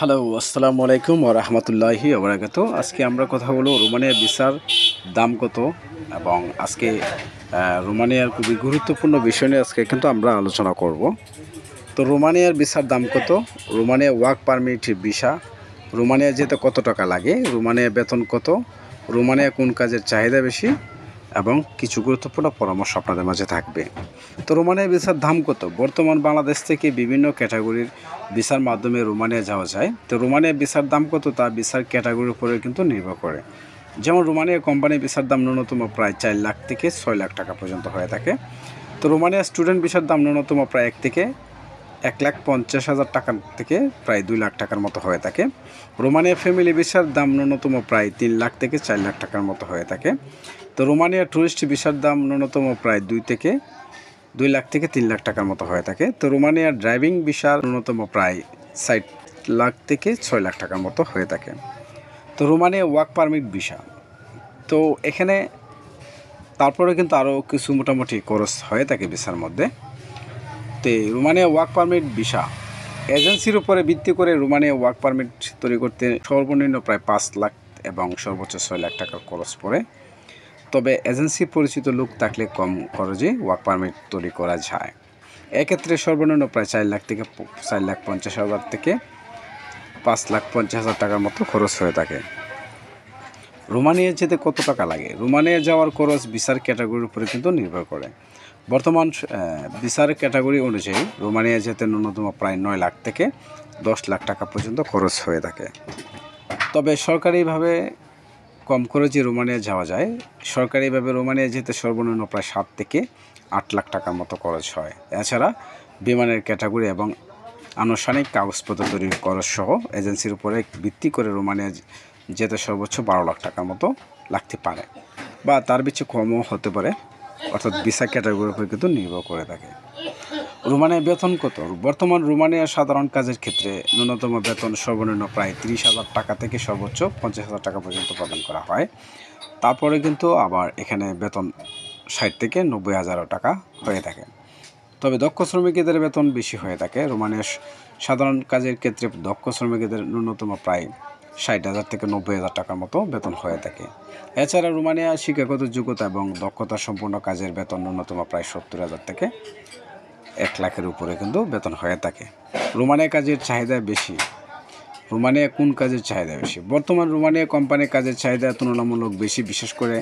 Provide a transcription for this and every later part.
Hello, আসসালামু আলাইকুম ওয়া রাহমাতুল্লাহি ওয়া বারাকাতুহু। আজকে আমরা কথা বলবো রোমানিয়ার ভিসার দাম কত এবং আজকে রোমানিয়ার খুবই গুরুত্বপূর্ণ বিষয় নিয়ে আজকে কিন্তু আমরা আলোচনা করব। তো রোমানিয়ার ভিসার দাম কত, Romania work permit visa, Romania যেতে কত টাকা লাগে, রোমানিয়া বেতন কত, রোমানিয়া কোন কাজের চাহিদা বেশি এবং কিছু গুরুত্বপূর্ণ পরামর্শ আপনাদের মাঝে থাকবে। তো রোমানিয়া ভিসার দাম কত? বর্তমান বাংলাদেশ থেকে বিভিন্ন ক্যাটাগরির ভিসার মাধ্যমে রোমানিয়া যাওয়া যায়। তো রোমানিয়া ভিসার দাম কত তা ভিসার ক্যাটাগরির উপরে কিন্তু নির্ভর করে। যেমন রোমানিয়া কোম্পানি ভিসার দাম ন্যূনতম প্রায় 4 লাখ থেকে 6 লাখ টাকা পর্যন্ত হয়ে থাকে। তো রোমানিয়া স্টুডেন্ট ভিসার দাম ন্যূনতম প্রায় 1,50,000 টাকা থেকে প্রায় 2 লাখ টাকার মতো হয়ে থাকে। রোমানিয়া ফ্যামিলি ভিসার দাম ন্যূনতম প্রায় 3 লাখ থেকে 4 লাখ টাকার মতো হয়ে থাকে। তো রোমানিয়া টুরিস্ট ভিসার দাম ন্যূনতম প্রায় 2 লাখ থেকে 3 লাখ টাকার মতো হয়ে থাকে। তো রোমানিয়ার ড্রাইভিং ভিসার ন্যূনতম প্রায় 60 লাখ থেকে 6 লাখ টাকার মতো হয়ে থাকে। তো রোমানিয়া ওয়ার্ক পারমিট ভিসা, তো এখানে তারপরে কিন্তু আরও কিছু মোটামুটি খরচ হয়ে থাকে ভিসার মধ্যে। তো রোমানিয়া ওয়ার্ক পারমিট ভিসা এজেন্সির উপরে ভিত্তি করে রোমানিয়া ওয়ার্ক পারমিট তৈরি করতে সর্বনিম্ন প্রায় 5 লাখ এবং সর্বোচ্চ 6 লাখ টাকার খরচ পড়ে। তবে এজেন্সি পরিচিত লোক থাকলে কম খরচে ওয়ার্ক পারমিট তৈরি করা যায়। এক্ষেত্রে সর্বনিম্ন প্রায় 4,50,000 থেকে 5,50,000 টাকার মতো খরচ হয়ে থাকে। রোমানিয়া যেতে কত টাকা লাগে? রোমানিয়া যাওয়ার খরচ ভিসার ক্যাটাগরির উপরে কিন্তু নির্ভর করে। বর্তমান ভিসার ক্যাটাগরি অনুযায়ী রোমানিয়া যেতে ন্যূনতম প্রায় 9 লাখ থেকে 10 লাখ টাকা পর্যন্ত খরচ হয়ে থাকে। তবে সরকারিভাবে কম খরচে রোমানিয়া যাওয়া যায়। সরকারিভাবে রোমানিয়া যেতে সর্বনিম্ন প্রায় 7 থেকে 8 লাখ টাকার মতো খরচ হয়। এছাড়া বিমানের ক্যাটাগরি এবং আনুষ্ঠানিক কাগজপত্র তৈরির খরচ সহ এজেন্সির উপরে ভিত্তি করে রোমানিয়া যেতে সর্বোচ্চ 12 লাখ টাকার মতো লাগতে পারে বা তার বেশি কমও হতে পারে, অর্থাৎ ভিসা ক্যাটাগরির উপরে কিন্তু নির্ভর করে থাকে। রোমানিয়ার বেতন কত? বর্তমান রোমানিয়ার সাধারণ কাজের ক্ষেত্রে ন্যূনতম বেতন সর্বনিম্ন প্রায় 30,000 টাকা থেকে সর্বোচ্চ 50,000 টাকা পর্যন্ত প্রদান করা হয়। তারপরে কিন্তু আবার এখানে বেতন 60 থেকে 90,000 টাকা হয়ে থাকে। তবে দক্ষ শ্রমিকদের বেতন বেশি হয়ে থাকে। রোমানিয়ার সাধারণ কাজের ক্ষেত্রে দক্ষ শ্রমিকদের ন্যূনতম প্রায় 60,000 থেকে 90,000 টাকার মতো বেতন হয়ে থাকে। এছাড়া রোমানিয়া শিক্ষাগত যোগ্যতা এবং দক্ষতা সম্পন্ন কাজের বেতন ন্যূনতম প্রায় 70,000 থেকে 1 লাখের উপরে কিন্তু বেতন হয়ে থাকে। রোমানিয়া কাজের চাহিদা বেশি। রোমানিয়া কোন কাজের চাহিদা বেশি? বর্তমান রোমানিয়া কোম্পানির কাজের চাহিদা তুলনামূলক বেশি, বিশেষ করে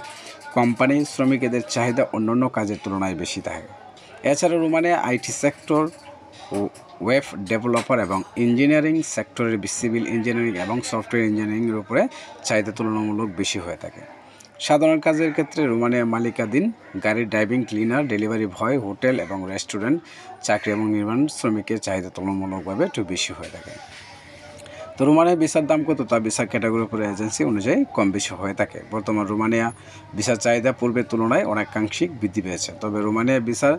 কোম্পানি শ্রমিকদের চাহিদা অন্যান্য কাজের তুলনায় বেশি থাকে। এছাড়া রোমানিয়া আইটি সেক্টর ও ওয়েব ডেভেলপার এবং ইঞ্জিনিয়ারিং সেক্টরের সিভিল ইঞ্জিনিয়ারিং এবং সফটওয়্যার ইঞ্জিনিয়ারিংয়ের উপরে চাহিদা তুলনামূলক বেশি হয়ে থাকে। সাধারণ কাজের ক্ষেত্রে রোমানিয়া মালিকাধীন গাড়ির driving, cleaner, delivery boy, hotel এবং রেস্টুরেন্ট চাকরি এবং নির্মাণ শ্রমিকের চাহিদা তুলনামূলকভাবে একটু বেশি হয়ে থাকে। তো রোমানিয়া ভিসার দাম কত তা ভিসা ক্যাটাগরির উপরে এজেন্সি অনুযায়ী কম বেশি হয়ে থাকে। বর্তমান রোমানিয়া ভিসার চাহিদা পূর্বের তুলনায় অনেকাংশিক বৃদ্ধি পেয়েছে, তবে রোমানিয়া ভিসার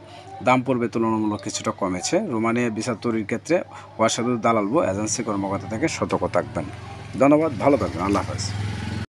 দাম পূর্বে তুলনামূলক কিছুটা কমেছে। রোমানিয়া ভিসা তৈরির ক্ষেত্রে ওয়াসাদু দালাল এজেন্সি কর্মকর্তা থেকে সতর্ক থাকবেন। ধন্যবাদ, ভালো থাকবেন, আল্লাহ হাফেজ।